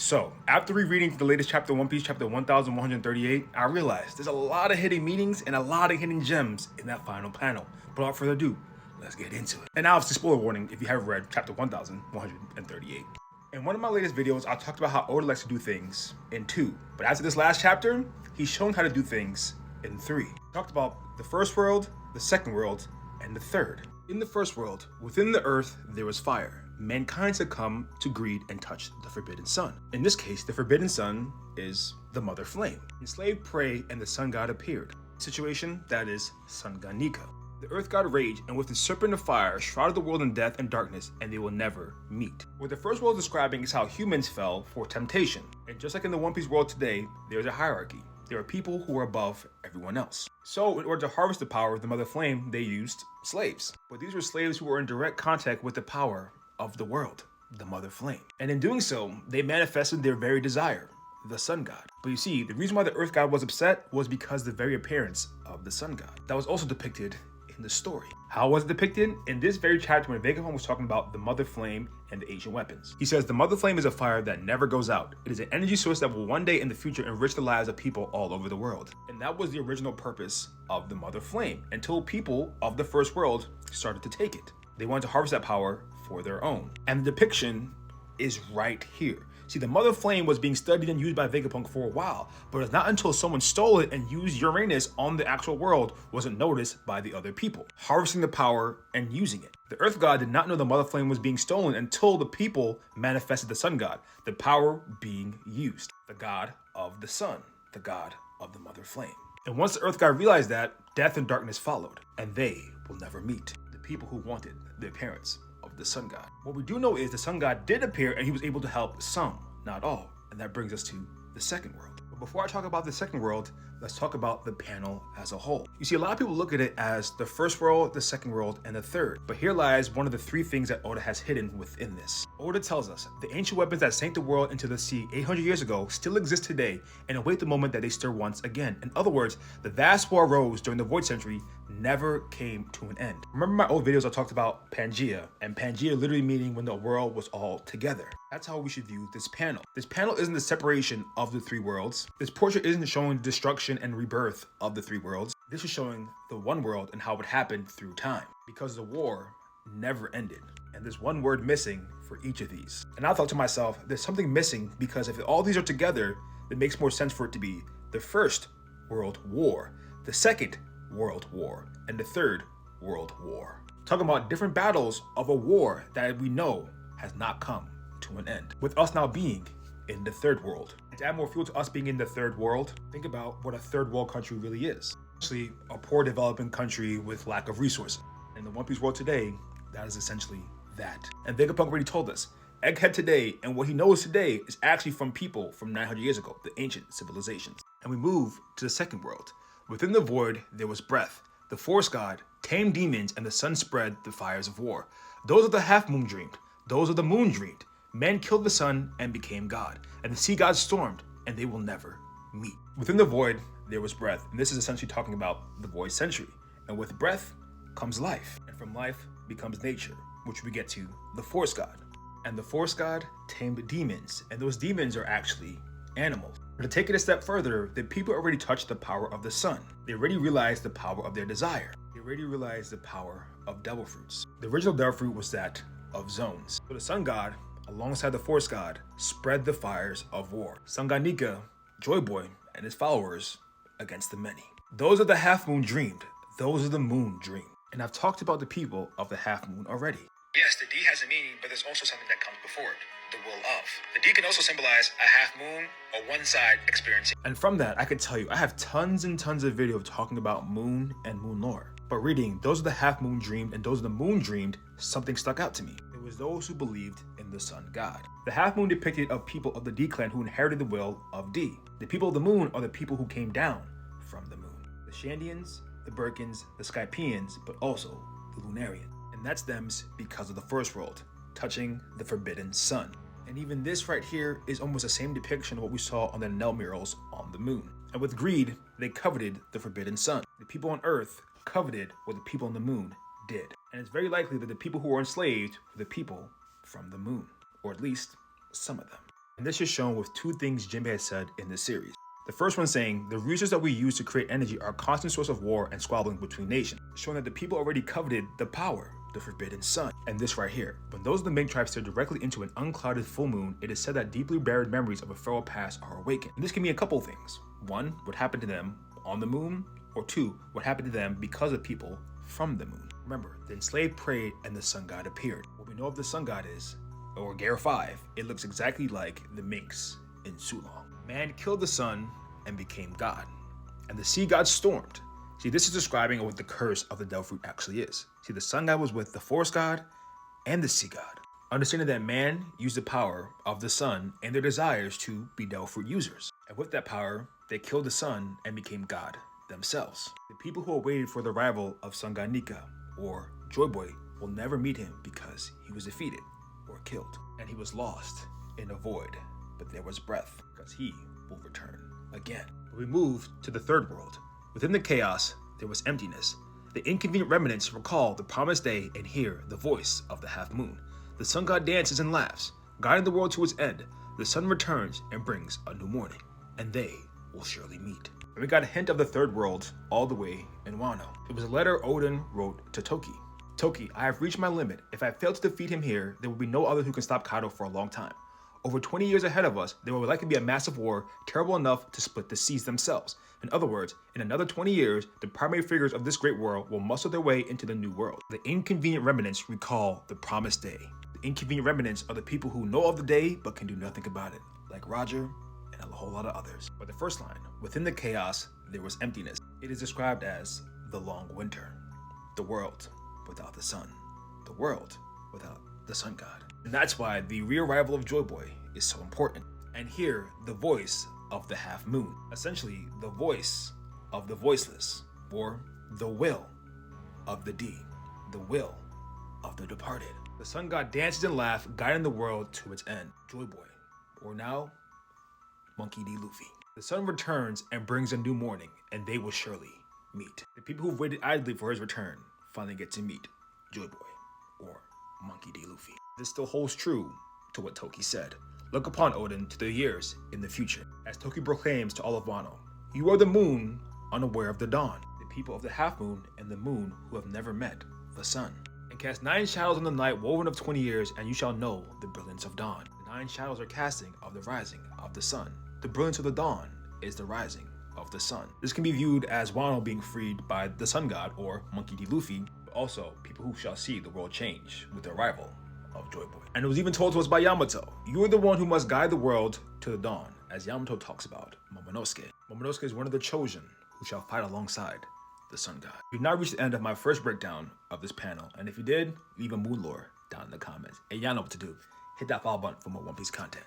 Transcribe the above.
So, after rereading the latest chapter One Piece, chapter 1138, I realized there's a lot of hidden meanings and a lot of hidden gems in that final panel. But without further ado, let's get into it. And now it's a spoiler warning if you haven't read chapter 1138. In one of my latest videos, I talked about how Oda likes to do things in two. But after this last chapter, he's shown how to do things in three. He talked about the first world, the second world, and the third. In the first world, within the earth, there was fire. Mankind succumbed to greed and touched the forbidden sun. In this case, the forbidden sun is the mother flame. Enslaved prey and the sun god appeared. Situation, that is, Sun God Nika. The earth god raged, and with the serpent of fire shrouded the world in death and darkness, and they will never meet. What the first world is describing is how humans fell for temptation. And just like in the One Piece world today, there's a hierarchy. There are people who are above everyone else. So in order to harvest the power of the mother flame, they used slaves. But these were slaves who were in direct contact with the power of the world, the mother flame. And in doing so, they manifested their very desire, the sun god. But you see, the reason why the earth god was upset was because the very appearance of the sun god. That was also depicted in the story. How was it depicted? In this very chapter when Vegapunk was talking about the mother flame and the ancient weapons. He says, the mother flame is a fire that never goes out. It is an energy source that will one day in the future enrich the lives of people all over the world. And that was the original purpose of the mother flame until people of the first world started to take it. They wanted to harvest that power for their own. And the depiction is right here. See, the mother flame was being studied and used by Vegapunk for a while, but it's not until someone stole it and used Uranus on the actual world wasn't noticed by the other people, harvesting the power and using it. The earth god did not know the mother flame was being stolen until the people manifested the sun god, the power being used, the god of the sun, the god of the mother flame. And once the earth god realized that, death and darkness followed, and they will never meet. The people who wanted the appearance of the sun god. What we do know is the sun god did appear and he was able to help some, not all. And that brings us to the second world. But before I talk about the second world, let's talk about the panel as a whole. You see, a lot of people look at it as the first world, the second world, and the third. But here lies one of the three things that Oda has hidden within this. Oda tells us, the ancient weapons that sank the world into the sea 800 years ago still exist today and await the moment that they stir once again. In other words, the vast war arose during the Void Century never came to an end. Remember my old videos I talked about Pangea, and Pangea literally meaning when the world was all together. That's how we should view this panel. This panel isn't the separation of the three worlds. This portrait isn't showing the destruction and rebirth of the three worlds. This is showing the one world and how it happened through time, because the war never ended. And there's one word missing for each of these. And I thought to myself, there's something missing because if all these are together, it makes more sense for it to be the first world war, the second world war, and the third world war. Talking about different battles of a war that we know has not come to an end, with us now being in the third world. And to add more fuel to us being in the third world, think about what a third world country really is. Actually, a poor developing country with lack of resources. In the One Piece world today, that is essentially that. And Vegapunk already told us, Egghead today and what he knows today is actually from people from 900 years ago, the ancient civilizations. And we move to the second world. Within the void, there was breath. The forest god tamed demons and the sun spread the fires of war. Those of the half moon dreamed. Those of the moon dreamed. Men killed the sun and became god. And the sea gods stormed, and they will never meet. Within the void, there was breath. And this is essentially talking about the void century. And with breath comes life. And from life becomes nature, which we get to the forest god. And the forest god tamed demons. And those demons are actually animals. But to take it a step further, the people already touched the power of the sun. They already realized the power of their desire. They already realized the power of devil fruits. The original devil fruit was that of zones. So the sun god, alongside the forest god, spread the fires of war. Sun God Nika, Joy Boy, and his followers against the many. Those of the half moon dreamed. Those of the moon dreamed. And I've talked about the people of the half moon already. Yes, the D has a meaning, but there's also something that comes before it, the will of. The D can also symbolize a half moon or one side experiencing. And from that, I could tell you, I have tons and tons of video talking about moon and moon lore. But reading, those of the half moon dreamed and those of the moon dreamed, something stuck out to me. It was those who believed in the sun god. The half moon depicted of people of the D clan who inherited the will of D. The people of the moon are the people who came down from the moon. The Shandians, the Birkins, the Skypians, but also the Lunarians. And that's them because of the first world, touching the forbidden sun. And even this right here is almost the same depiction of what we saw on the Enel murals on the moon. And with greed, they coveted the forbidden sun. The people on Earth coveted what the people on the moon did. And it's very likely that the people who were enslaved were the people from the moon, or at least some of them. And this is shown with two things Jinbei has said in this series. The first one saying, the resources that we use to create energy are a constant source of war and squabbling between nations, showing that the people already coveted the power, the forbidden sun. And this right here, when those of the Ming tribe stare directly into an unclouded full moon, it is said that deeply buried memories of a feral past are awakened. And this can mean a couple things. One, what happened to them on the moon, or two, what happened to them because of people from the moon. Remember, the enslaved prayed and the sun god appeared. What we know of the sun god is, or Gear 5, it looks exactly like the minx in Sulong. Man killed the sun and became God, and the sea god stormed. See, this is describing what the curse of the devil fruit actually is. See, the sun god was with the forest god and the sea god. Understanding that man used the power of the sun and their desires to be devil fruit users. And with that power, they killed the sun and became God themselves. The people who awaited for the arrival of Sun God Nika, or Joy Boy, will never meet him because he was defeated or killed. And he was lost in a void, but there was breath because he will return again. We move to the third world. Within the chaos, there was emptiness. The inconvenient remnants recall the promised day and hear the voice of the half moon. The sun god dances and laughs, guiding the world to its end. The sun returns and brings a new morning, and they will surely meet. And we got a hint of the third world all the way in Wano. It was a letter Odin wrote to Toki. Toki, I have reached my limit. If I fail to defeat him here, there will be no other who can stop Kaido for a long time. Over 20 years ahead of us, there will likely be a massive war terrible enough to split the seas themselves. In other words, in another 20 years, the primary figures of this great world will muscle their way into the new world. The inconvenient remnants recall the promised day. The inconvenient remnants are the people who know of the day but can do nothing about it, like Roger and a whole lot of others. But the first line, within the chaos, there was emptiness. It is described as the long winter, the world without the sun, the world without the sun god. And that's why the re-arrival of Joy Boy is so important. And here, the voice of the half moon, essentially the voice of the voiceless, or the will of the D, the will of the departed. The sun god dances and laughs, guiding the world to its end. Joy Boy, or now, Monkey D. Luffy. The sun returns and brings a new morning, and they will surely meet. The people who've waited idly for his return finally get to meet Joy Boy, or Monkey D. Luffy. This still holds true to what Toki said. Look upon Odin to the years in the future. As Toki proclaims to all of Wano, you are the moon, unaware of the dawn. The people of the half moon and the moon who have never met the sun. And cast 9 shadows on the night woven of 20 years, and you shall know the brilliance of dawn. The 9 shadows are casting of the rising of the sun. The brilliance of the dawn is the rising of the sun. This can be viewed as Wano being freed by the sun god, or Monkey D. Luffy, but also people who shall see the world change with the arrival of Joy Boy. And it was even told to us by Yamato, you are the one who must guide the world to the dawn, as Yamato talks about Momonosuke. Momonosuke is one of the chosen who shall fight alongside the sun god. We've now reached the end of my first breakdown of this panel, and if you did, leave a moon lore down in the comments. And y'all know what to do. Hit that follow button for more One Piece content.